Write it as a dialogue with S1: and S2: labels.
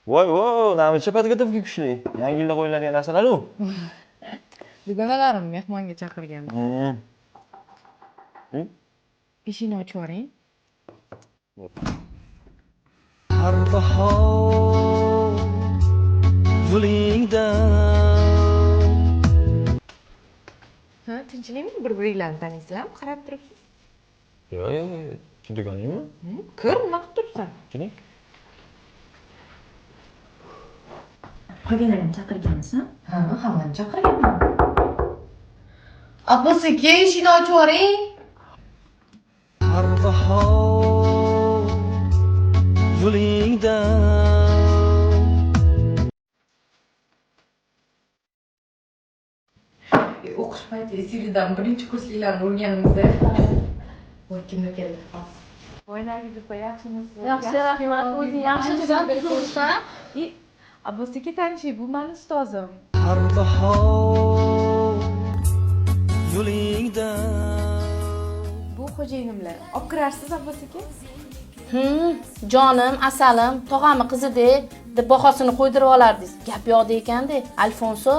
S1: Voy, namuncha podgotovka kuchli. Yangi yilda qo'yiladigan narsalar-ku.
S2: Dugonalarim mehmonga chaqirgan.
S1: Hmm.
S2: Eshikni ochib yuboring.
S3: Har bahor yo'lingda.
S2: Ha, tinchlikmi? Bir-biringlarni taniysizlarmi? Qarab turibsiz.
S1: Yo'q. Dugoningmi?
S2: Ko'r, nima qilib turibsan?
S1: Keling.
S4: Qolganlarni chaqirganmisan?
S2: Ha, hammani chaqirganman. Abosiki, eshikni ochib yuboring.
S3: Har bahor yo'lingda.
S2: O'qish payti Siridan birinchi kursliklarni o'rganimizda. Voy, kimlar keldi? Voy, Nargiz opa, yaxshimisiz?
S4: Yaxshi, rahmat. O'zing yaxshimisan?
S2: Abosiki tanishing, bu meni ustozim.
S3: Har bahor yo'lingda.
S2: Bu xo'jayinimlar. Olib kirarsiz, Abosiki?
S4: Jonim, asalim, tog'amni qizidek deb bahosini qo'ydirib olardingiz. Gap yo'qda ekanda, Alfonso.